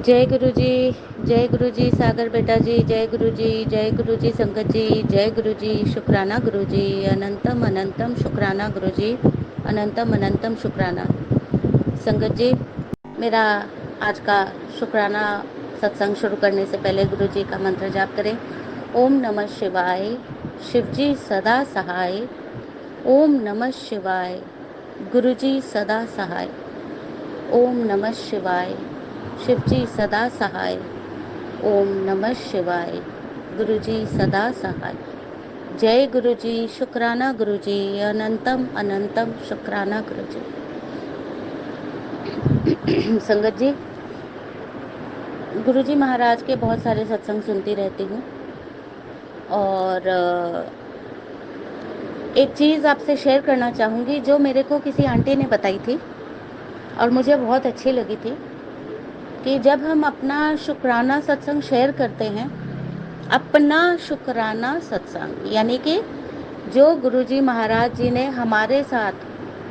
जय गुरु जी सागर बेटा जी, जय गुरु जी संगत जी, जय गुरु जी शुक्राना गुरु जी, अनंतम अनंतम शुक्राना गुरु जी, अनंतम अनंतम शुक्राना संगत जी। मेरा आज का शुक्राना सत्संग शुरू करने से पहले गुरु जी का मंत्र जाप करें। ओम नमः शिवाय, शिव जी सदा सहाय। ओम नमः शिवाय, गुरु जी सदा सहाय। ओम नमः शिवाय, शिव जी सदा सहाय। ओम नमः शिवाय, गुरु जी सदा सहाय। जय गुरु जी शुक्राना गुरु जी, अनंतम अनंतम शुक्राना गुरु जी। संगत जी, गुरु जी महाराज के बहुत सारे सत्संग सुनती रहती हूँ और एक चीज़ आपसे शेयर करना चाहूँगी जो मेरे को किसी आंटी ने बताई थी और मुझे बहुत अच्छी लगी थी कि जब हम अपना शुक्राना सत्संग शेयर करते हैं, अपना शुक्राना सत्संग यानी कि जो गुरुजी महाराज जी ने हमारे साथ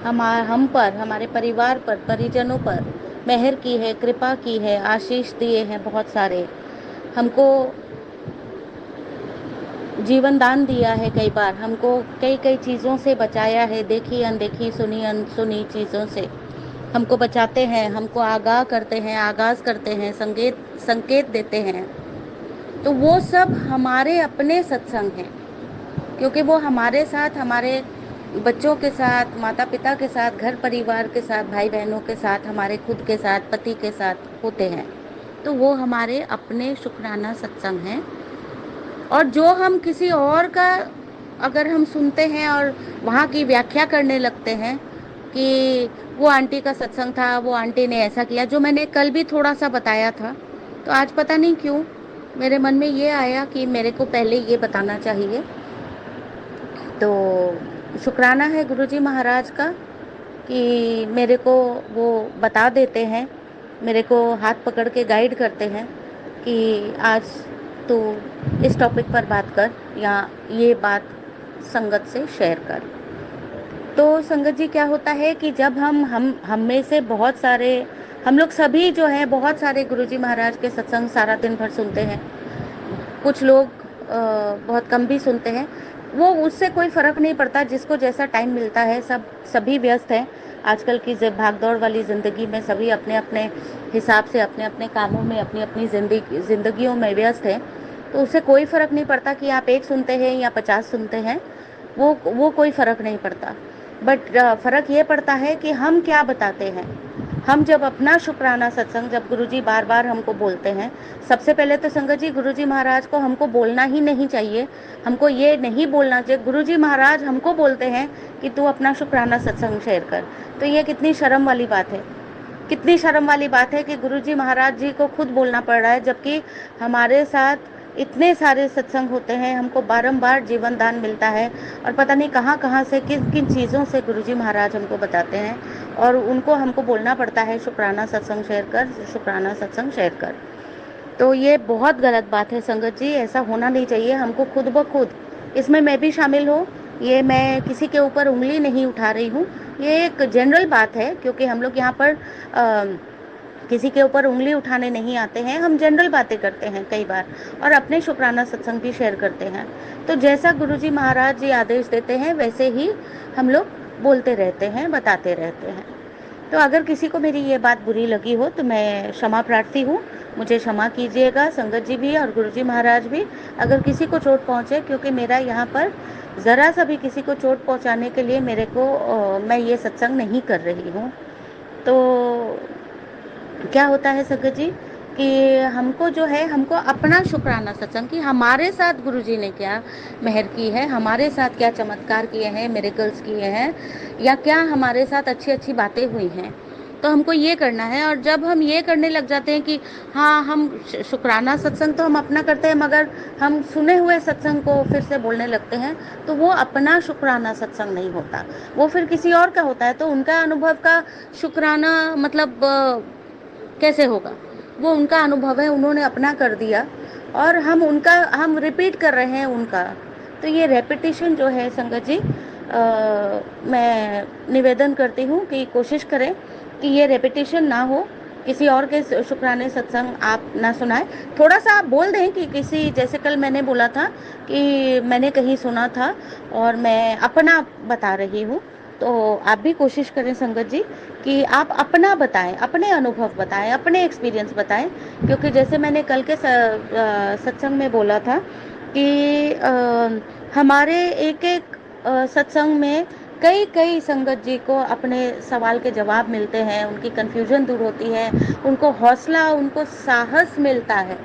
हम पर, हमारे परिवार पर, परिजनों पर मेहर की है, कृपा की है, आशीष दिए हैं, बहुत सारे हमको जीवन दान दिया है, कई बार हमको कई कई चीज़ों से बचाया है, देखी अनदेखी, सुनी अनसुनी चीज़ों से हमको बचाते हैं, हमको आगाह करते हैं, आगाज़ करते हैं, संकेत देते हैं। तो वो सब हमारे अपने सत्संग हैं, क्योंकि वो हमारे साथ, हमारे बच्चों के साथ, माता पिता के साथ, घर परिवार के साथ, भाई बहनों के साथ, हमारे खुद के साथ, पति के साथ होते हैं। तो वो हमारे अपने शुक्राना सत्संग हैं। और जो हम किसी और का अगर हम सुनते हैं और वहाँ की व्याख्या करने लगते हैं कि वो आंटी का सत्संग था, वो आंटी ने ऐसा किया, जो मैंने कल भी थोड़ा सा बताया था, तो आज पता नहीं क्यों मेरे मन में ये आया कि मेरे को पहले ये बताना चाहिए। तो शुक्राना है गुरुजी महाराज का कि मेरे को वो बता देते हैं, मेरे को हाथ पकड़ के गाइड करते हैं कि आज तो इस टॉपिक पर बात कर या ये बात संगत से शेयर कर। तो संगत जी, क्या होता है कि जब हम में से बहुत सारे, हम लोग सभी जो हैं, बहुत सारे गुरुजी महाराज के सत्संग सारा दिन भर सुनते हैं। कुछ लोग बहुत कम भी सुनते हैं, वो उससे कोई फ़र्क नहीं पड़ता, जिसको जैसा टाइम मिलता है। सभी व्यस्त हैं आजकल की भागदौड़ वाली ज़िंदगी में, सभी अपने अपने हिसाब से अपने अपने कामों में, अपनी अपनी ज़िंदगियों में व्यस्त हैं। तो उससे कोई फ़र्क नहीं पड़ता कि आप एक सुनते हैं या 50 सुनते हैं, वो कोई फ़र्क नहीं पड़ता। बट फ़र्क ये पड़ता है कि हम क्या बताते हैं। हम जब अपना शुक्राना सत्संग, जब गुरुजी बार बार हमको बोलते हैं, सबसे पहले तो संगत जी, गुरुजी महाराज को हमको बोलना ही नहीं चाहिए। हमको ये नहीं बोलना चाहिए। गुरुजी महाराज हमको बोलते हैं कि तू अपना शुक्राना सत्संग शेयर कर। तो ये कितनी शर्म वाली बात है, कितनी शर्म वाली बात है कि गुरुजी महाराज जी को खुद बोलना पड़ रहा है, जबकि हमारे साथ इतने सारे सत्संग होते हैं, हमको बारंबार जीवन दान मिलता है और पता नहीं कहाँ कहाँ से, किन किन चीज़ों से गुरुजी महाराज हमको बताते हैं और उनको हमको बोलना पड़ता है शुक्राना सत्संग शेयर कर, शुक्राना सत्संग शेयर कर। तो ये बहुत गलत बात है संगत जी, ऐसा होना नहीं चाहिए। हमको खुद ब खुद, इसमें मैं भी शामिल हूँ, ये मैं किसी के ऊपर उंगली नहीं उठा रही हूँ, ये एक जनरल बात है, क्योंकि हम लोग यहाँ पर किसी के ऊपर उंगली उठाने नहीं आते हैं, हम जनरल बातें करते हैं कई बार और अपने शुक्राना सत्संग भी शेयर करते हैं। तो जैसा गुरुजी महाराज जी आदेश देते हैं वैसे ही हम लोग बोलते रहते हैं, बताते रहते हैं। तो अगर किसी को मेरी ये बात बुरी लगी हो तो मैं क्षमा प्रार्थी हूँ, मुझे क्षमा कीजिएगा, संगत जी भी और गुरुजी महाराज भी, अगर किसी को चोट पहुँचे, क्योंकि मेरा यहाँ पर ज़रा सा भी किसी को चोट पहुँचाने के लिए मैं ये सत्संग नहीं कर रही हूँ। तो क्या होता है संगत जी कि हमको जो है, हमको अपना शुक्राना सत्संग कि हमारे साथ गुरुजी ने क्या मेहर की है, हमारे साथ क्या चमत्कार किए हैं, मिरेकल्स किए हैं, या क्या हमारे साथ अच्छी अच्छी बातें हुई हैं, तो हमको ये करना है। और जब हम ये करने लग जाते हैं कि हाँ, हम शुक्राना सत्संग तो हम अपना करते हैं, मगर हम सुने हुए सत्संग को फिर से बोलने लगते हैं, तो वो अपना शुक्राना सत्संग नहीं होता, वो फिर किसी और का होता है। तो उनका अनुभव का शुक्राना मतलब कैसे होगा? वो उनका अनुभव है, उन्होंने अपना कर दिया और हम रिपीट कर रहे हैं उनका। तो ये रेपिटिशन जो है संगत जी, मैं निवेदन करती हूँ कि कोशिश करें कि ये रेपिटिशन ना हो किसी और के शुक्राने सत्संग आप ना सुनाएं। थोड़ा सा आप बोल दें कि किसी, जैसे कल मैंने बोला था कि मैंने कहीं सुना था और मैं अपना बता रही हूँ, तो आप भी कोशिश करें संगत जी कि आप अपना बताएं, अपने अनुभव बताएं, अपने एक्सपीरियंस बताएं। क्योंकि जैसे मैंने कल के सत्संग में बोला था कि हमारे एक एक सत्संग में कई कई संगत जी को अपने सवाल के जवाब मिलते हैं, उनकी कन्फ्यूजन दूर होती है, उनको हौसला, उनको साहस मिलता है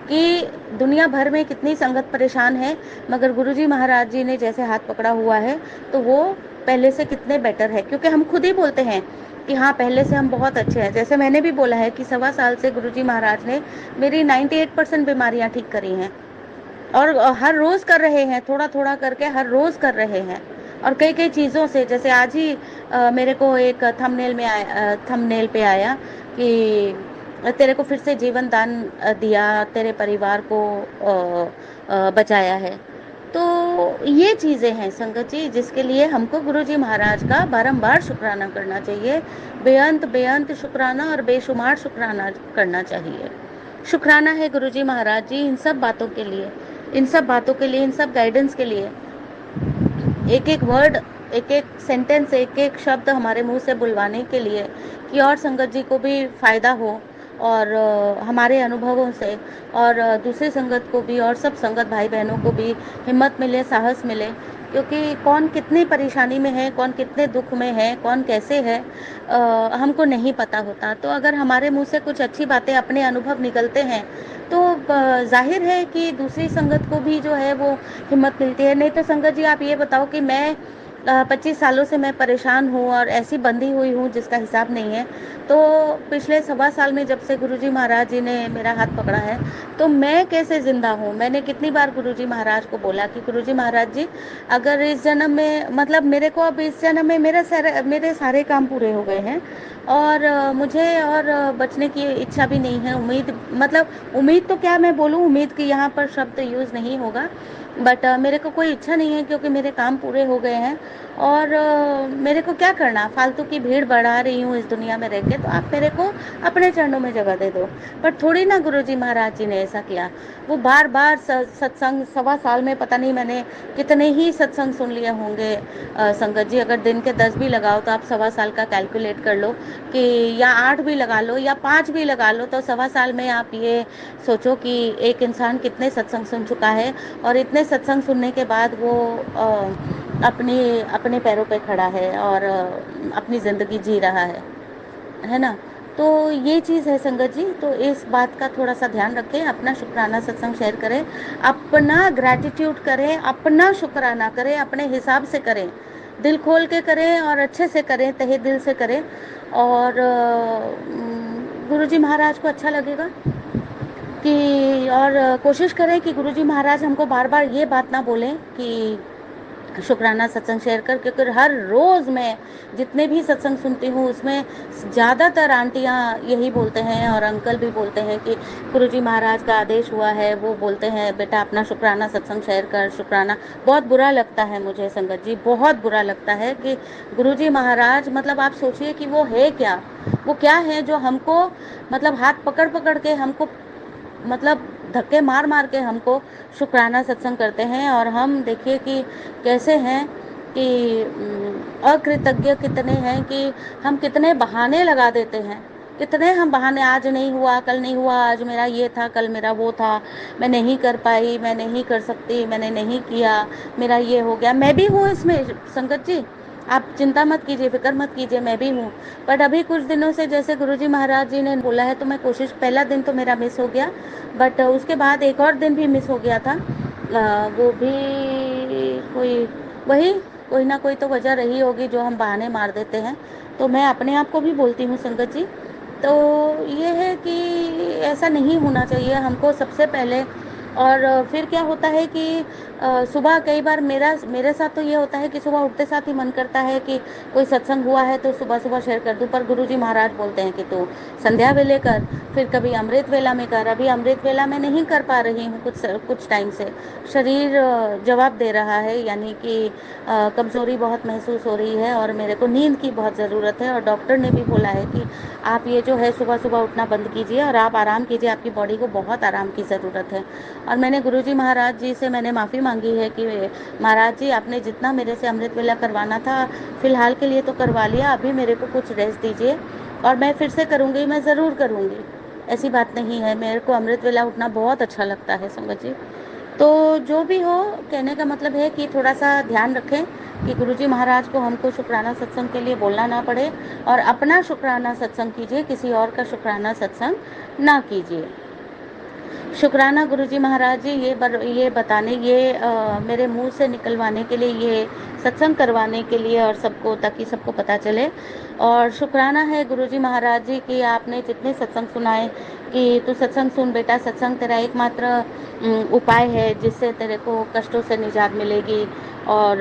कि दुनिया भर में कितनी संगत परेशान है, मगर गुरुजी महाराज जी ने जैसे हाथ पकड़ा हुआ है तो वो पहले से कितने बेटर है। क्योंकि हम खुद ही बोलते हैं कि हाँ, पहले से हम बहुत अच्छे हैं। जैसे मैंने भी बोला है कि 1.25 साल से गुरुजी महाराज ने मेरी 98% बीमारियां ठीक करी हैं, और हर रोज कर रहे हैं, थोड़ा थोड़ा करके हर रोज कर रहे हैं। और कई कई चीज़ों से, जैसे आज ही मेरे को एक थंबनेल पे आया कि तेरे को फिर से जीवन दान दिया, तेरे परिवार को बचाया है। तो ये चीज़ें हैं संगत जी जिसके लिए हमको गुरुजी महाराज का बारंबार शुक्राना करना चाहिए, बेअंत बेअंत शुक्राना और बेशुमार शुक्राना करना चाहिए। शुक्राना है गुरुजी महाराज जी इन सब बातों के लिए, इन सब बातों के लिए, इन सब गाइडेंस के लिए। एक एक वर्ड, एक एक सेंटेंस, एक एक शब्द हमारे मुंह से बुलवाने के लिए कि और संगत जी को भी फायदा हो, और हमारे अनुभवों से, और दूसरी संगत को भी, और सब संगत भाई बहनों को भी हिम्मत मिले, साहस मिले। क्योंकि कौन कितनी परेशानी में है, कौन कितने दुख में है, कौन कैसे है, हमको नहीं पता होता। तो अगर हमारे मुंह से कुछ अच्छी बातें, अपने अनुभव निकलते हैं, तो जाहिर है कि दूसरी संगत को भी जो है वो हिम्मत मिलती है। नहीं तो संगत जी आप ये बताओ कि मैं 25 सालों से मैं परेशान हूँ और ऐसी बंधी हुई हूँ जिसका हिसाब नहीं है। तो पिछले 1.25 साल में जब से गुरुजी महाराज जी ने मेरा हाथ पकड़ा है, तो मैं कैसे जिंदा हूँ। मैंने कितनी बार गुरुजी महाराज को बोला कि गुरुजी महाराज जी, अगर इस जन्म में, मतलब मेरे को अब इस जन्म में मेरे सारे काम पूरे हो गए हैं, और मुझे और बचने की इच्छा भी नहीं है। उम्मीद, मतलब उम्मीद तो क्या मैं बोलूँ, उम्मीद की यहाँ पर शब्द यूज़ नहीं होगा, बट मेरे को कोई इच्छा नहीं है क्योंकि मेरे काम पूरे हो गए हैं। और मेरे को क्या करना, फालतू की भीड़ बढ़ा रही हूँ इस दुनिया में रह के, तो आप मेरे को अपने चरणों में जगह दे दो। पर थोड़ी ना गुरुजी महाराज जी ने ऐसा किया। वो बार बार सत्संग, 1.25 साल में पता नहीं मैंने कितने ही सत्संग सुन लिए होंगे। संगत जी अगर दिन के 10 भी लगाओ तो आप 1.25 साल का कैलकुलेट कर लो कि, या 8 भी लगा लो या 5 भी लगा लो, तो 1.25 साल में आप ये सोचो कि एक इंसान कितने सत्संग सुन चुका है, और इतने सत्संग सुनने के बाद वो अपने पैरों पे खड़ा है और अपनी ज़िंदगी जी रहा है ना। तो ये चीज़ है संगत जी, तो इस बात का थोड़ा सा ध्यान रखें, अपना शुक्राना सत्संग शेयर करें, अपना ग्रैटिट्यूड करें, अपना शुक्राना करें, अपने हिसाब से करें, दिल खोल के करें और अच्छे से करें, तहे दिल से करें। और गुरुजी महाराज को अच्छा लगेगा कि, और कोशिश करें कि गुरुजी महाराज हमको बार बार ये बात ना बोलें कि शुक्राना सत्संग शेयर कर। क्योंकि हर रोज़ मैं जितने भी सत्संग सुनती हूँ उसमें ज़्यादातर आंटियाँ यही बोलते हैं और अंकल भी बोलते हैं कि गुरुजी महाराज का आदेश हुआ है, वो बोलते हैं बेटा अपना शुक्राना सत्संग शेयर कर, शुक्राना। बहुत बुरा लगता है मुझे संगत जी, बहुत बुरा लगता है कि गुरुजी महाराज, मतलब आप सोचिए कि वो है क्या, वो क्या है जो हमको, मतलब हाथ पकड़ पकड़ के हमको, मतलब धक्के मार मार के हमको शुक्राना सत्संग करते हैं। और हम देखिए कि कैसे हैं कि अकृतज्ञ कितने हैं कि हम कितने बहाने लगा देते हैं, कितने हम बहाने, आज नहीं हुआ, कल नहीं हुआ, आज मेरा ये था, कल मेरा वो था, मैं नहीं कर पाई, मैं नहीं कर सकती, मैंने नहीं किया, मेरा ये हो गया। मैं भी हूँ इसमें संगत जी, आप चिंता मत कीजिए, फिक्र मत कीजिए, मैं भी हूँ। बट अभी कुछ दिनों से जैसे गुरुजी महाराज जी ने बोला है तो मैं कोशिश, पहला दिन तो मेरा मिस हो गया, बट उसके बाद एक और दिन भी मिस हो गया था। वो भी कोई, वही कोई ना कोई तो वजह रही होगी जो हम बहाने मार देते हैं। तो मैं अपने आप को भी बोलती हूँ संगत जी। तो ये है कि ऐसा नहीं होना चाहिए। हमको सबसे पहले और फिर क्या होता है कि सुबह कई बार मेरे साथ तो ये होता है कि सुबह उठते साथ ही मन करता है कि कोई सत्संग हुआ है तो सुबह सुबह शेयर कर दूं, पर गुरुजी महाराज बोलते हैं कि तू संध्या वेले कर, फिर कभी अमृत वेला में कर। अभी अमृत वेला में नहीं कर पा रही हूँ, कुछ टाइम से शरीर जवाब दे रहा है, यानी कि कमज़ोरी बहुत महसूस हो रही है और मेरे को नींद की बहुत ज़रूरत है। और डॉक्टर ने भी बोला है कि आप ये जो है सुबह सुबह उठना बंद कीजिए और आप आराम कीजिए, आपकी बॉडी को बहुत आराम की ज़रूरत है। और मैंने गुरुजी महाराज जी से मैंने माफ़ी मांगी है कि महाराज जी, आपने जितना मेरे से अमृत वेला करवाना था फ़िलहाल के लिए तो करवा लिया, अभी मेरे को कुछ रेस्ट दीजिए और मैं फिर से करूँगी, मैं ज़रूर करूँगी। ऐसी बात नहीं है, मेरे को अमृत वेला उठना बहुत अच्छा लगता है संगत जी। तो जो भी हो, कहने का मतलब है कि थोड़ा सा ध्यान रखें कि गुरुजी महाराज को हमको शुक्राना सत्संग के लिए बोलना ना पड़े, और अपना शुक्राना सत्संग कीजिए, किसी और का शुक्राना सत्संग ना कीजिए। शुक्राना गुरुजी महाराज जी, ये बताने, मेरे मुंह से निकलवाने के लिए, ये सत्संग करवाने के लिए, और सबको, ताकि सबको पता चले। और शुक्राना है गुरुजी महाराज जी कि आपने जितने सत्संग सुनाए कि तू सत्संग सुन बेटा, सत्संग तेरा एकमात्र उपाय है जिससे तेरे को कष्टों से निजात मिलेगी। और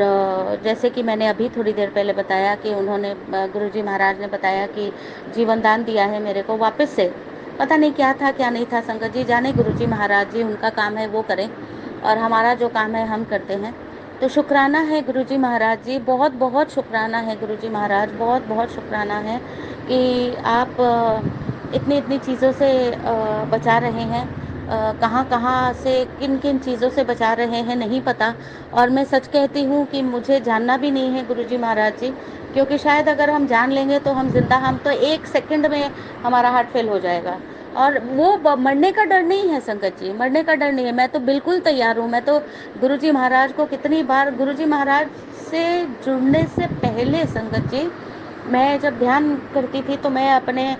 जैसे कि मैंने अभी थोड़ी देर पहले बताया कि उन्होंने, गुरुजी महाराज ने बताया कि जीवन दान दिया है मेरे को वापस से। पता नहीं क्या था क्या नहीं था, संगत जी जाने, गुरुजी महाराज जी, उनका काम है वो करें और हमारा जो काम है हम करते हैं। तो शुक्राना है गुरुजी महाराज जी, बहुत बहुत शुक्राना है गुरुजी महाराज, बहुत बहुत शुक्राना है कि आप इतनी इतनी चीज़ों से बचा रहे हैं। कहाँ कहाँ से, किन किन चीज़ों से बचा रहे हैं नहीं पता। और मैं सच कहती हूँ कि मुझे जानना भी नहीं है गुरुजी महाराज जी, क्योंकि शायद अगर हम जान लेंगे तो हम तो 1 सेकंड में हमारा हार्ट फेल हो जाएगा। और वो मरने का डर नहीं है संगत जी, मरने का डर नहीं है। मैं तो बिल्कुल तैयार हूँ। मैं तो गुरुजी महाराज को कितनी बार, गुरुजी महाराज से जुड़ने से पहले संगत जी, मैं जब ध्यान करती थी तो मैं अपने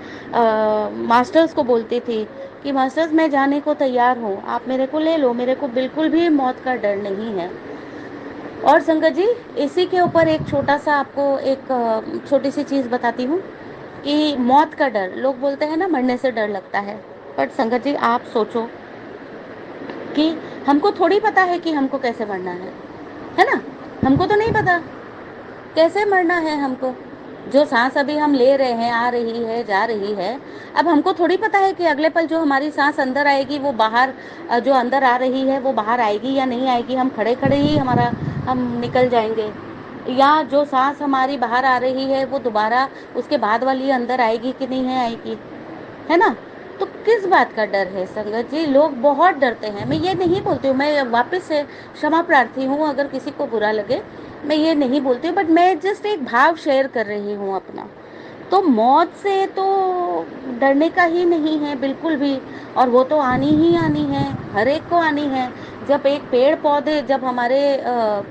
मास्टर्स को बोलती थी कि मास्टर्स, मैं जाने को तैयार हूँ, आप मेरे को ले लो, मेरे को बिल्कुल भी मौत का डर नहीं है। और संगत जी, इसी के ऊपर एक छोटा सा आपको एक छोटी सी चीज़ बताती हूँ कि मौत का डर, लोग बोलते हैं ना मरने से डर लगता है, बट संगत जी आप सोचो कि हमको थोड़ी पता है कि हमको कैसे मरना है ना? हमको तो नहीं पता कैसे मरना है हमको। जो सांस अभी हम ले रहे हैं, आ रही है जा रही है, अब हमको थोड़ी पता है कि अगले पल जो हमारी सांस अंदर आएगी वो बाहर, जो अंदर आ रही है वो बाहर आएगी या नहीं आएगी। हम खड़े खड़े ही हम निकल जाएंगे, या जो सांस हमारी बाहर आ रही है वो दोबारा उसके बाद वाली अंदर आएगी कि नहीं है आएगी, है ना? तो किस बात का डर है संगत जी? लोग बहुत डरते हैं। मैं ये नहीं बोलती हूँ, मैं वापस से क्षमा प्रार्थी हूँ अगर किसी को बुरा लगे, मैं ये नहीं बोलती हूँ, बट मैं जस्ट एक भाव शेयर कर रही हूँ अपना। तो मौत से तो डरने का ही नहीं है बिल्कुल भी, और वो तो आनी ही आनी है, हर एक को आनी है। जब एक पेड़ पौधे, जब हमारे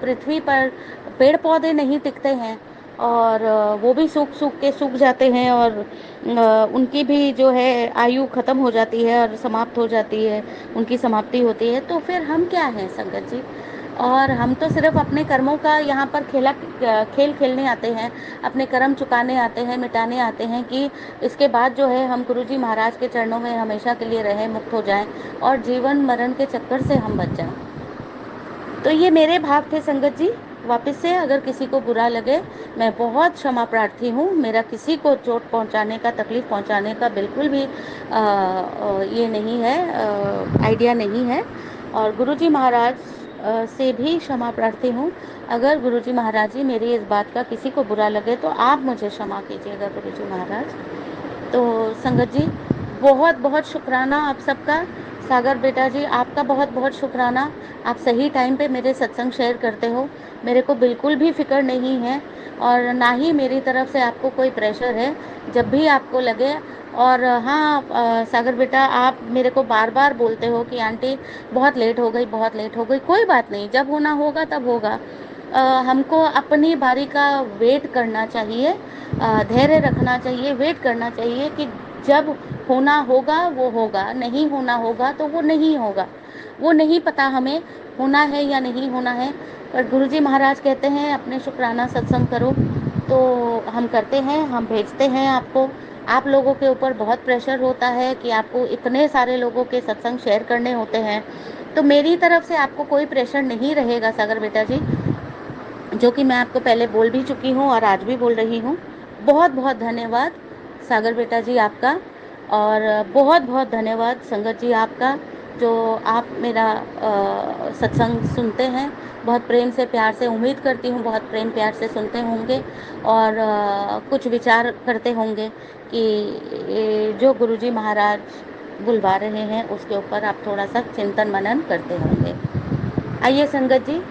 पृथ्वी पर पेड़ पौधे नहीं टिकते हैं और वो भी सूख सूख के सूख जाते हैं, और उनकी भी जो है आयु खत्म हो जाती है और समाप्त हो जाती है, उनकी समाप्ति होती है, तो फिर हम क्या हैं संगत जी? और हम तो सिर्फ अपने कर्मों का यहाँ पर खेल खेलने आते हैं, अपने कर्म चुकाने आते हैं, मिटाने आते हैं कि इसके बाद जो है हम गुरुजी महाराज के चरणों में हमेशा के लिए रहें, मुक्त हो जाएं और जीवन मरण के चक्कर से हम बच जाएं। तो ये मेरे भाव थे संगत जी। वापस से अगर किसी को बुरा लगे, मैं बहुत क्षमा प्रार्थी हूँ। मेरा किसी को चोट पहुँचाने का, तकलीफ़ पहुँचाने का बिल्कुल भी ये नहीं है, आइडिया नहीं है। और गुरुजी महाराज से भी क्षमा प्रार्थी हूँ। अगर गुरुजी महाराज जी मेरी इस बात का किसी को बुरा लगे तो आप मुझे क्षमा कीजिएगा गुरुजी महाराज। तो संगत जी, बहुत बहुत शुक्राना आप सबका। सागर बेटा जी, आपका बहुत बहुत शुक्राना। आप सही टाइम पे मेरे सत्संग शेयर करते हो, मेरे को बिल्कुल भी फ़िक्र नहीं है और ना ही मेरी तरफ से आपको कोई प्रेशर है, जब भी आपको लगे। और हाँ, सागर बेटा, आप मेरे को बार बार बोलते हो कि आंटी बहुत लेट हो गई, बहुत लेट हो गई। कोई बात नहीं, जब होना होगा तब होगा। हमको अपनी बारी का वेट करना चाहिए, धैर्य रखना चाहिए, वेट करना चाहिए कि जब होना होगा वो होगा, नहीं होना होगा तो वो नहीं होगा। वो नहीं पता हमें होना है या नहीं होना है, पर गुरुजी महाराज कहते हैं अपने शुक्राना सत्संग करो, तो हम करते हैं, हम भेजते हैं आपको। आप लोगों के ऊपर बहुत प्रेशर होता है कि आपको इतने सारे लोगों के सत्संग शेयर करने होते हैं, तो मेरी तरफ से आपको कोई प्रेशर नहीं रहेगा सागर बेटा जी, जो कि मैं आपको पहले बोल भी चुकी हूँ और आज भी बोल रही हूँ। बहुत बहुत धन्यवाद सागर बेटा जी आपका, और बहुत बहुत धन्यवाद संगत जी आपका, जो आप मेरा सत्संग सुनते हैं बहुत प्रेम से प्यार से। उम्मीद करती हूँ बहुत प्रेम प्यार से सुनते होंगे और कुछ विचार करते होंगे कि जो गुरुजी महाराज बुलवा रहे हैं उसके ऊपर आप थोड़ा सा चिंतन मनन करते होंगे। आइए संगत जी,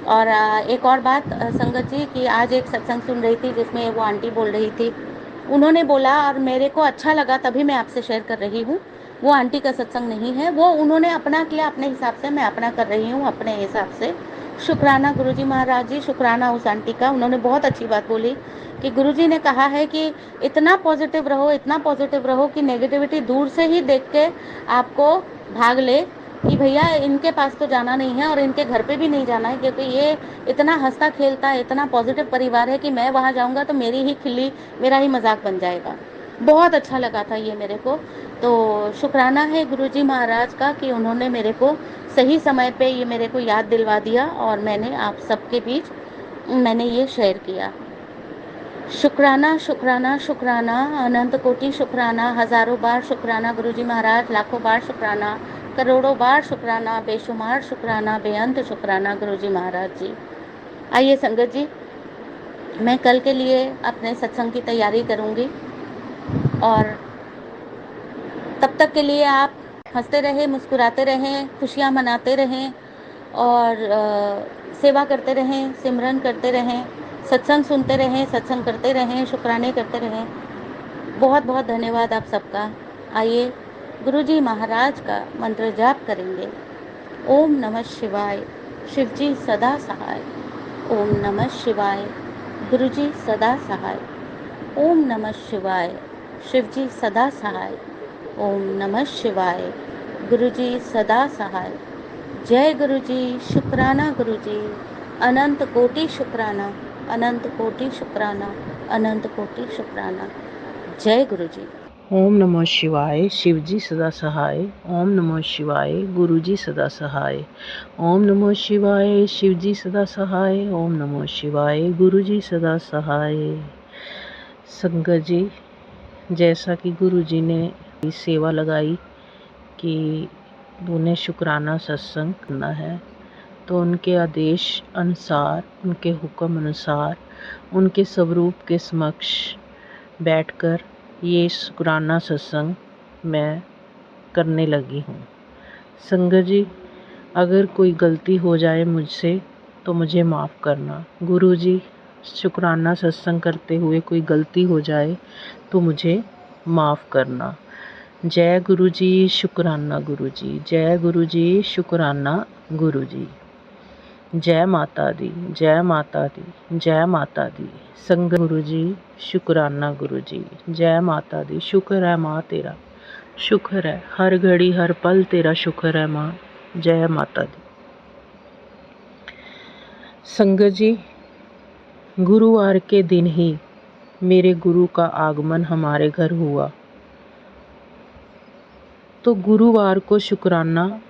और एक और बात संगत जी, कि आज एक सत्संग सुन रही थी जिसमें वो आंटी बोल रही थी, उन्होंने बोला और मेरे को अच्छा लगा तभी मैं आपसे शेयर कर रही हूँ। वो आंटी का सत्संग नहीं है, वो उन्होंने अपना किया अपने हिसाब से, मैं अपना कर रही हूँ अपने हिसाब से। शुक्राना गुरुजी महाराज जी, शुक्राना उस आंटी का। उन्होंने बहुत अच्छी बात बोली कि गुरुजी ने कहा है कि इतना पॉजिटिव रहो, इतना पॉजिटिव रहो कि नेगेटिविटी दूर से ही देख के आपको भाग ले कि भैया इनके पास तो जाना नहीं है और इनके घर पे भी नहीं जाना है, क्योंकि ये इतना हंसता खेलता है, इतना पॉजिटिव परिवार है कि मैं वहाँ जाऊँगा तो मेरी ही खिल्ली, मेरा ही मजाक बन जाएगा। बहुत अच्छा लगा था ये मेरे को। तो शुक्राना है गुरुजी महाराज का कि उन्होंने मेरे को सही समय पे ये मेरे को याद दिलवा दिया और मैंने आप सबके बीच मैंने ये शेयर किया। शुक्राना शुक्राना शुक्राना, अनंत कोटि शुक्राना, हजारों बार शुक्राना गुरुजी महाराज, लाखों बार शुक्राना, करोड़ों बार शुक्राना, बेशुमार शुक्राना, बेअंत शुक्राना गुरुजी महाराज जी। आइए संगत जी, मैं कल के लिए अपने सत्संग की तैयारी करूंगी और तब तक के लिए आप हंसते रहें, मुस्कुराते रहें, खुशियाँ मनाते रहें और सेवा करते रहें, सिमरन करते रहें, सत्संग सुनते रहें, सत्संग करते रहें, शुक्राने करते रहें। बहुत बहुत धन्यवाद आप सबका। आइए गुरुजी महाराज का मंत्र जाप करेंगे। ओम नमः शिवाय, शिवजी सदा सहाय। ओम नमः शिवाय, गुरुजी सदा सहाय। ओम नमः शिवाय, शिवजी सदा सहाय। ओम नमः शिवाय, गुरुजी सदा सहाय। जय गुरुजी, शुक्राना गुरुजी, अनंत कोटि शुक्राना, अनंत कोटि शुक्राना, अनंत कोटि शुक्राना। जय गुरुजी। ओम नमः शिवाय, शिवजी सदा सहाय। ओम नमः शिवाय, गुरुजी सदा सहाय। ओम नमः शिवाय, शिवजी सदा सहाय। ओम नमः शिवाय, गुरुजी सदा सहाय। संगत जी, जैसा कि गुरुजी ने सेवा लगाई कि उन्हें शुक्राना सत्संग करना है, तो उनके आदेश अनुसार, उनके हुक्म अनुसार, उनके स्वरूप के समक्ष बैठकर ये शुक्राना सत्संग मैं करने लगी हूँ। संगत जी, अगर कोई गलती हो जाए मुझसे तो मुझे माफ़ करना। गुरु जी, शुक्राना सत्संग करते हुए कोई गलती हो जाए तो मुझे माफ़ करना। जय गुरु जी, शुक्राना गुरु जी। जय गुरु जी, शुक्राना गुरु जी। जय माता दी, जय माता दी, जय माता दी। संगत गुरु जी, शुक्राना गुरु जी। जय माता दी। शुक्र है माँ तेरा, शुक्र है हर घड़ी हर पल तेरा शुक्र है माँ। जय माता दी। संगत जी, गुरुवार के दिन ही मेरे गुरु का आगमन हमारे घर हुआ, तो गुरुवार को शुक्राना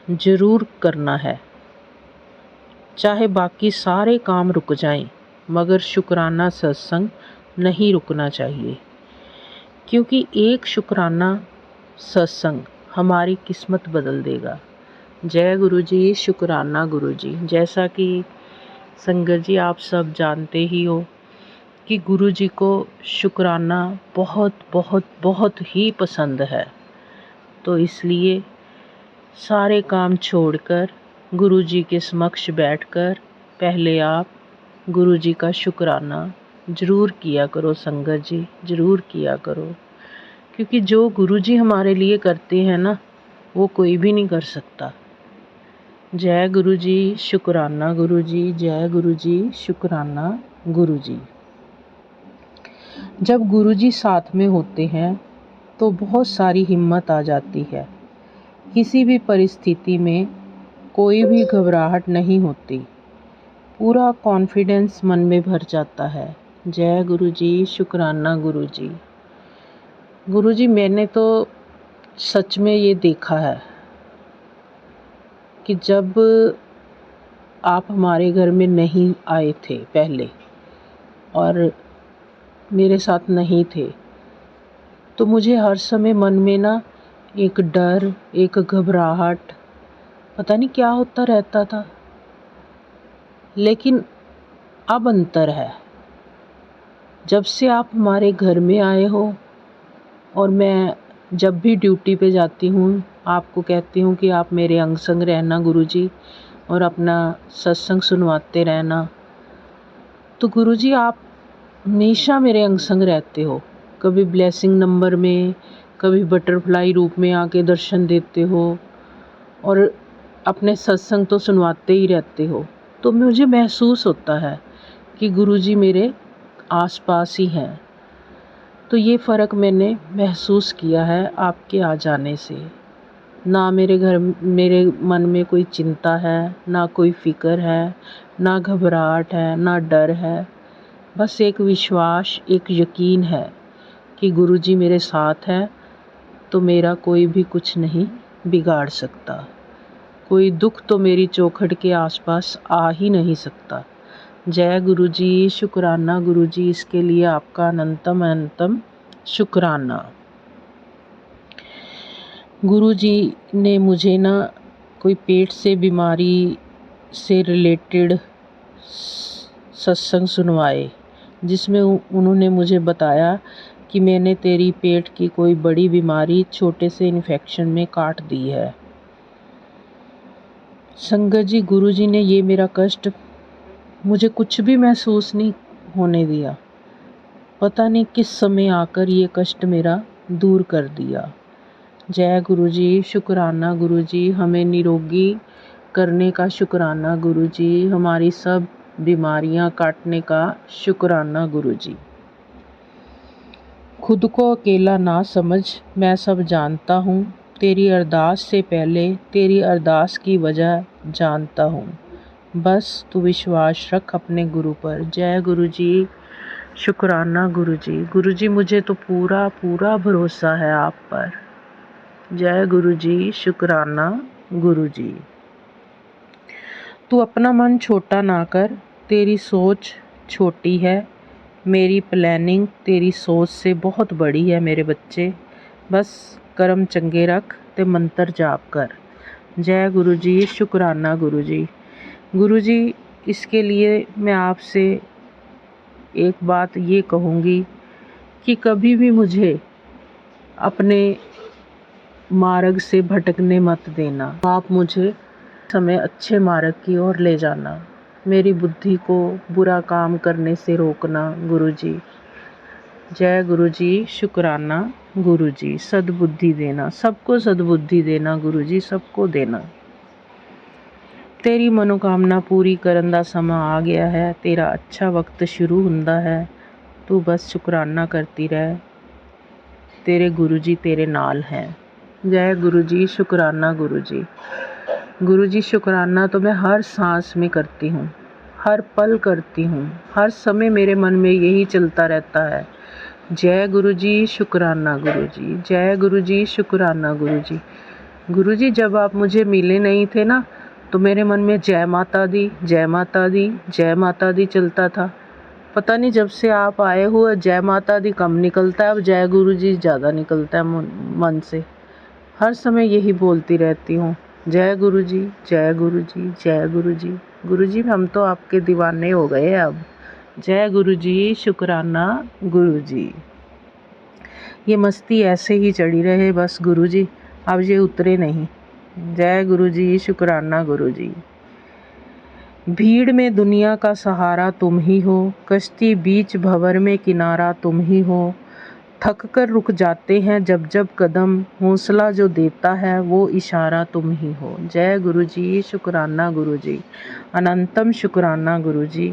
जरूर करना है। चाहे बाकी सारे काम रुक जाएं, मगर शुक्राना सत्संग नहीं रुकना चाहिए, क्योंकि एक शुक्राना सत्संग हमारी किस्मत बदल देगा। जय गुरु जी, शुक्राना गुरु जी। जैसा कि संगत जी आप सब जानते ही हो कि गुरु जी को शुक्राना बहुत बहुत बहुत ही पसंद है, तो इसलिए सारे काम छोड़कर गुरु जी के समक्ष बैठकर पहले आप गुरु जी का शुक्राना ज़रूर किया करो। संगत जी, ज़रूर किया करो, क्योंकि जो गुरु जी हमारे लिए करते हैं ना, वो कोई भी नहीं कर सकता। जय गुरु जी, शुक्राना गुरु जी। जय गुरु जी, शुक्राना गुरु जी। जब गुरु जी साथ में होते हैं तो बहुत सारी हिम्मत आ जाती है। किसी भी परिस्थिति में कोई भी घबराहट नहीं होती, पूरा कॉन्फिडेंस मन में भर जाता है। जय गुरु जी, शुक्राना गुरु जी। गुरुजी, मैंने तो सच में ये देखा है कि जब आप हमारे घर में नहीं आए थे पहले और मेरे साथ नहीं थे, तो मुझे हर समय मन में ना एक डर, एक घबराहट, पता नहीं क्या होता रहता था। लेकिन अब अंतर है। जब से आप हमारे घर में आए हो और मैं जब भी ड्यूटी पे जाती हूँ, आपको कहती हूँ कि आप मेरे अंग संग रहना गुरुजी और अपना सत्संग सुनवाते रहना, तो गुरुजी आप हमेशा मेरे अंग संग रहते हो। कभी ब्लेसिंग नंबर में, कभी बटरफ्लाई रूप में आके दर्शन देते हो और अपने सत्संग तो सुनवाते ही रहते हो। तो मुझे महसूस होता है कि गुरुजी मेरे आसपास ही हैं। तो ये फ़र्क मैंने महसूस किया है आपके आ जाने से। ना मेरे मन में कोई चिंता है, ना कोई फ़िक्र है, ना घबराहट है, ना डर है। बस एक विश्वास, एक यकीन है कि गुरुजी मेरे साथ हैं, तो मेरा कोई भी कुछ नहीं बिगाड़ सकता। कोई दुख तो मेरी चौखट के आसपास आ ही नहीं सकता। जय गुरुजी, शुक्राना गुरुजी, इसके लिए आपका अनंतम अनंतम शुक्राना। गुरुजी ने मुझे ना कोई पेट से बीमारी से रिलेटेड सत्संग सुनवाए, जिसमें उन्होंने मुझे बताया कि मैंने तेरी पेट की कोई बड़ी बीमारी छोटे से इन्फेक्शन में काट दी है। संगत जी, गुरुजी ने ये मेरा कष्ट मुझे कुछ भी महसूस नहीं होने दिया। पता नहीं किस समय आकर ये कष्ट मेरा दूर कर दिया। जय गुरुजी, शुक्राना गुरुजी, हमें निरोगी करने का शुक्राना गुरुजी, हमारी सब बीमारियां काटने का शुक्राना गुरुजी। खुद को अकेला ना समझ, मैं सब जानता हूँ। तेरी अरदास से पहले तेरी अरदास की वजह जानता हूँ। बस तू विश्वास रख अपने गुरु पर। जय गुरुजी, शुक्राना गुरुजी। गुरुजी, मुझे तो पूरा पूरा भरोसा है आप पर। जय गुरुजी, शुक्राना गुरुजी। तू अपना मन छोटा ना कर, तेरी सोच छोटी है। मेरी प्लानिंग तेरी सोच से बहुत बड़ी है मेरे बच्चे। बस कर्म चंगे रख ते मंत्र जाप कर। जय गुरुजी, शुक्राना गुरुजी। गुरुजी, इसके लिए मैं आपसे एक बात ये कहूँगी कि कभी भी मुझे अपने मार्ग से भटकने मत देना। आप मुझे समय अच्छे मार्ग की ओर ले जाना। मेरी बुद्धि को बुरा काम करने से रोकना गुरुजी। जय गुरुजी, शुक्राना गुरुजी। सद्बुद्धि देना, सबको सद्बुद्धि देना गुरुजी, सबको देना। तेरी मनोकामना पूरी करन दा समा आ गया है। तेरा अच्छा वक्त शुरू हुंदा है। तू बस शुक्राना करती रह। तेरे गुरुजी तेरे नाल हैं। जय गुरुजी, शुक्राना गुरुजी। गुरुजी, शुक्राना तो मैं हर सांस में करती हूँ, हर पल करती हूँ, हर समय मेरे मन में यही चलता रहता है। जय गुरुजी, शुक्राना गुरुजी। जय गुरुजी, शुक्राना गुरुजी। गुरुजी, जब आप मुझे मिले नहीं थे ना, तो मेरे मन में जय माता दी, जय माता दी, जय माता दी चलता था। पता नहीं जब से आप आए हुए जय माता दी कम निकलता है, अब जय गुरुजी ज़्यादा निकलता है मन से। हर समय यही बोलती रहती हूँ, जय गुरुजी, जय गुरुजी, जय गुरुजी। गुरुजी, हम तो आपके दीवाने हो गए अब। जय गुरुजी, शुक्राना गुरुजी। ये मस्ती ऐसे ही चढ़ी रहे बस गुरुजी, अब ये उतरे नहीं। जय गुरुजी, शुक्राना गुरुजी। भीड़ में दुनिया का सहारा तुम ही हो, कश्ती बीच भंवर में किनारा तुम ही हो। थक कर रुक जाते हैं जब जब कदम, हौसला जो देता है वो इशारा तुम ही हो। जय गुरुजी, शुक्राना गुरुजी। अनंतम शुक्राना गुरुजी।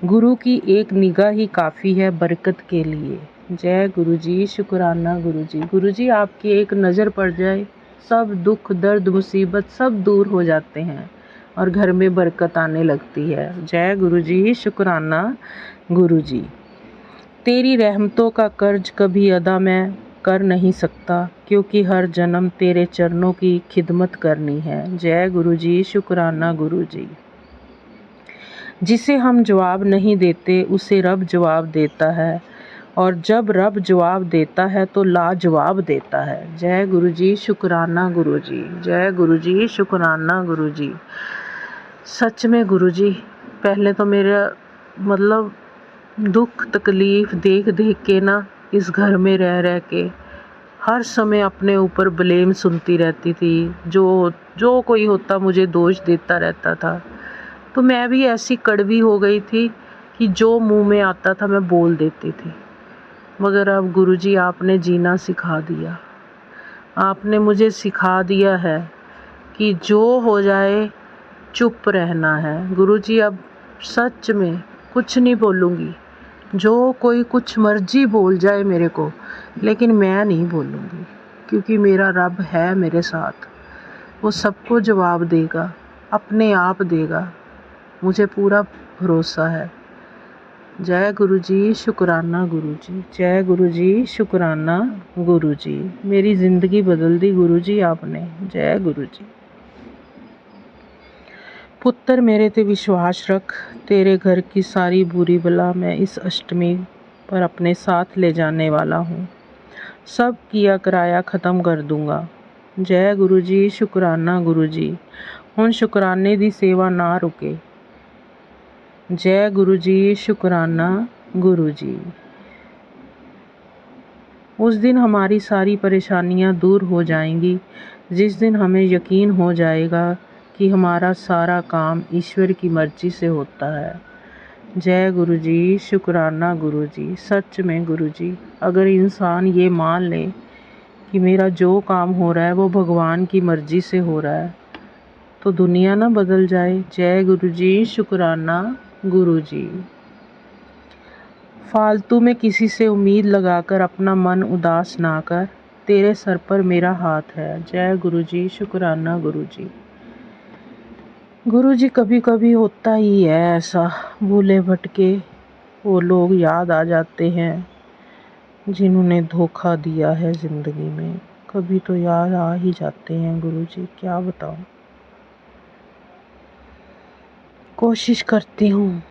गुरु की एक निगाह ही काफ़ी है बरकत के लिए। जय गुरुजी, शुक्राना गुरुजी। गुरुजी, आपकी एक नज़र पड़ जाए, सब दुख दर्द मुसीबत सब दूर हो जाते हैं और घर में बरकत आने लगती है। जय गुरुजी, शुक्राना गुरुजी। तेरी रहमतों का कर्ज कभी अदा मैं कर नहीं सकता, क्योंकि हर जन्म तेरे चरणों की खिदमत करनी है। जय गुरु जी, शुक्राना गुरु जी। जिसे हम जवाब नहीं देते उसे रब जवाब देता है, और जब रब जवाब देता है तो लाजवाब देता है। जय गुरु जी, शुक्राना गुरु जी। जय गुरु जी, शुक्राना गुरु जी। सच में गुरु जी, पहले तो मेरा मतलब दुख तकलीफ़ देख देख के ना, इस घर में रह रह के हर समय अपने ऊपर ब्लेम सुनती रहती थी। जो कोई होता मुझे दोष देता रहता था। तो मैं भी ऐसी कड़वी हो गई थी कि जो मुंह में आता था मैं बोल देती थी। मगर अब गुरुजी आपने जीना सिखा दिया। आपने मुझे सिखा दिया है कि जो हो जाए चुप रहना है। गुरुजी अब सच में कुछ नहीं बोलूँगी। जो कोई कुछ मर्जी बोल जाए मेरे को, लेकिन मैं नहीं बोलूँगी, क्योंकि मेरा रब है मेरे साथ। वो सबको जवाब देगा, अपने आप देगा, मुझे पूरा भरोसा है। जय गुरु जी, शुक्राना गुरु जी। जय गुरु जी, शुक्राना गुरु जी। मेरी ज़िंदगी बदल दी गुरु जी आपने। जय गुरु जी। पुत्र मेरे ते विश्वास रख, तेरे घर की सारी बुरी बला मैं इस अष्टमी पर अपने साथ ले जाने वाला हूँ। सब किया कराया ख़त्म कर दूँगा। जय गुरु जी, शुक्राना गुरु जी। हुण शुक्राने दी सेवा ना रुके। जय गुरु जी, शुक्राना गुरु जी। उस दिन हमारी सारी परेशानियां दूर हो जाएंगी, जिस दिन हमें यकीन हो जाएगा कि हमारा सारा काम ईश्वर की मर्जी से होता है। जय गुरु जी, शुक्राना गुरु जी। सच में गुरु जी, अगर इंसान ये मान ले कि मेरा जो काम हो रहा है वो भगवान की मर्जी से हो रहा है, तो दुनिया ना बदल जाए। जय गुरु जी, शुक्राना गुरु जी। फालतू में किसी से उम्मीद लगाकर अपना मन उदास ना कर, तेरे सर पर मेरा हाथ है। जय गुरु जी, शुक्राना गुरु जी। गुरु जी, कभी कभी होता ही है ऐसा, भूले भटके वो लोग याद आ जाते हैं जिन्होंने धोखा दिया है ज़िंदगी में। कभी तो याद आ ही जाते हैं गुरु जी, क्या बताऊं। कोशिश करती हूँ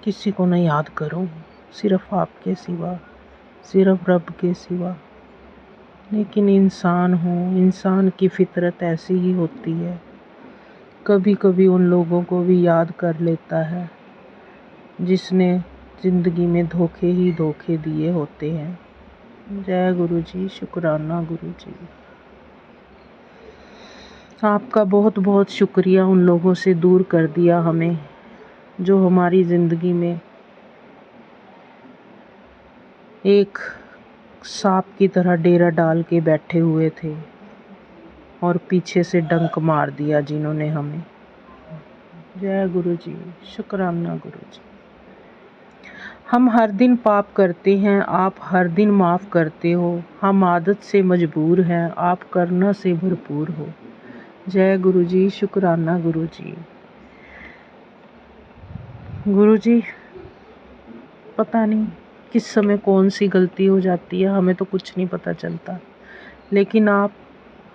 किसी को न याद करूं, सिर्फ आपके सिवा, सिर्फ रब के सिवा। लेकिन इंसान हूँ, इंसान की फितरत ऐसी ही होती है, कभी कभी उन लोगों को भी याद कर लेता है जिसने ज़िंदगी में धोखे ही धोखे दिए होते हैं। जय गुरु जी, शुक्राना गुरु जी। आपका बहुत बहुत शुक्रिया उन लोगों से दूर कर दिया हमें, जो हमारी ज़िंदगी में एक सांप की तरह डेरा डाल के बैठे हुए थे और पीछे से डंक मार दिया जिन्होंने हमें। जय गुरु जी, शुक्राना गुरु जी। हम हर दिन पाप करते हैं, आप हर दिन माफ़ करते हो। हम आदत से मजबूर हैं, आप करना से भरपूर हो। जय गुरु जी, शुक्राना गुरु जी। गुरु जी, पता नहीं किस समय कौन सी गलती हो जाती है, हमें तो कुछ नहीं पता चलता, लेकिन आप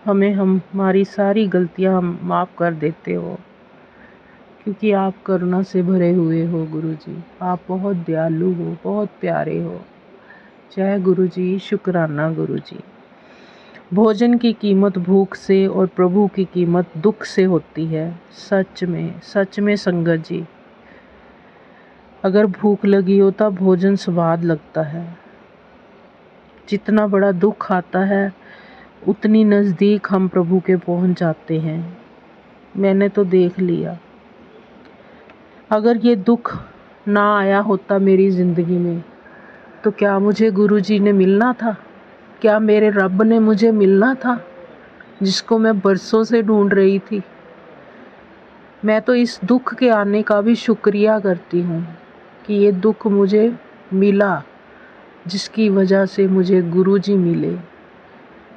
हमें हमारी सारी गलतियां माफ़ कर देते हो, क्योंकि आप करुणा से भरे हुए हो गुरु जी। आप बहुत दयालु हो, बहुत प्यारे हो। जय गुरु जी, शुक्राना गुरु जी। भोजन की कीमत भूख से और प्रभु की कीमत दुख से होती है। सच में संगत जी, अगर भूख लगी हो तब भोजन स्वाद लगता है। जितना बड़ा दुख आता है उतनी नज़दीक हम प्रभु के पहुंच जाते हैं। मैंने तो देख लिया, अगर ये दुख ना आया होता मेरी ज़िंदगी में तो क्या मुझे गुरु जी ने मिलना था? क्या मेरे रब ने मुझे मिलना था, जिसको मैं बरसों से ढूंढ रही थी? मैं तो इस दुख के आने का भी शुक्रिया करती हूँ कि ये दुख मुझे मिला, जिसकी वजह से मुझे गुरु जी मिले।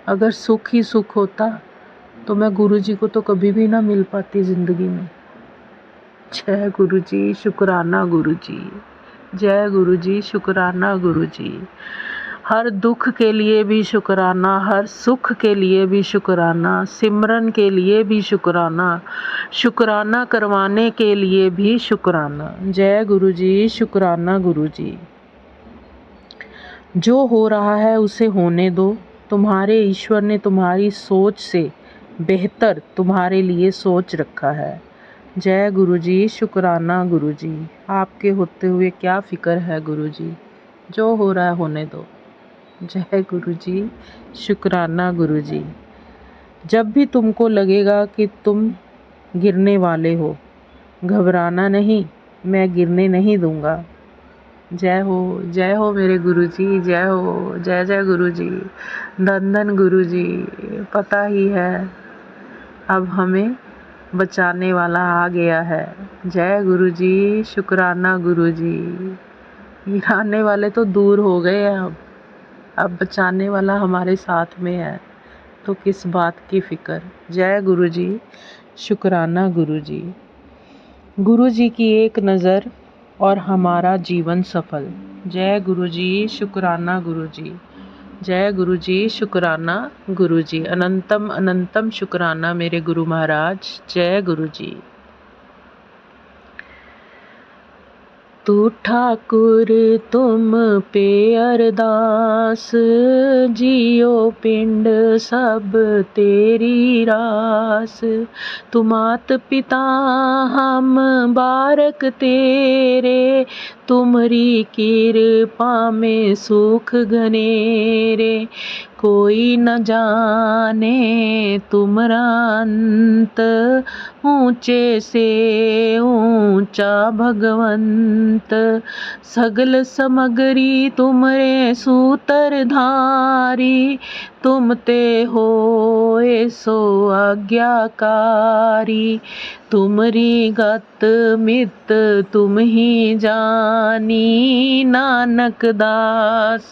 अगर सुख ही सुख होता तो मैं गुरु जी को तो कभी भी ना मिल पाती ज़िंदगी में। जय गुरु जी, शुक्राना गुरु जी। जय गुरु जी, शुक्राना गुरु जी। हर दुख के लिए भी शुक्राना, हर सुख के लिए भी शुक्राना, सिमरन के लिए भी शुक्राना, शुक्राना करवाने के लिए भी शुक्राना। जय गुरु जी, शुक्राना गुरु जी। जो हो रहा है उसे होने दो। तुम्हारे ईश्वर ने तुम्हारी सोच से बेहतर तुम्हारे लिए सोच रखा है। जय गुरु जी, शुक्राना गुरु जी। आपके होते हुए क्या फ़िक्र है गुरु जी, जो हो रहा है होने दो। जय गुरु जी, शुक्राना गुरु जी। जब भी तुमको लगेगा कि तुम गिरने वाले हो, घबराना नहीं, मैं गिरने नहीं दूंगा। जय हो मेरे गुरु जी, जय हो, जय जय गुरु जी, धन धन गुरु जी। पता ही है अब हमें बचाने वाला आ गया है। जय गुरु जी, शुक्राना गुरु जी। गिराने वाले तो दूर हो गए हैं, अब बचाने वाला हमारे साथ में है, तो किस बात की फ़िक्र। जय गुरु जी, शुक्राना गुरु जी। गुरु जी की एक नज़र और हमारा जीवन सफल। जय गुरु जी, शुक्राना गुरु जी। जय गुरु जी, शुक्राना गुरु जी। अनंतम अनंतम शुक्राना मेरे गुरु महाराज। जय गुरु जी। तू ठाकुर तुम पे अरदास, जियो पिंड सब तेरी रास। तू मात पिता हम बारक तेरे, तुमरी कृपा में सुख घनेरे। कोई न जाने तुमरा अंत, ऊंचे से ऊंचा भगवंत। सगल समगरी तुमरे सूतर धारी, तुम ते होए सो आज्ञाकारी। तुमरी गत मित तुम ही जानी, नानक दास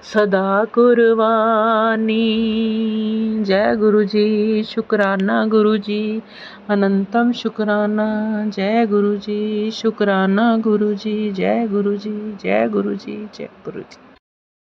सदा कुर्बानी। जय गुरु जी, शुक्राना गुरु जी। अनंतम शुक्राना। जय गुरु जी, शुक्राना गुरु जी। जय गुरु जी, जय गुरु जी, जय गुरु जी।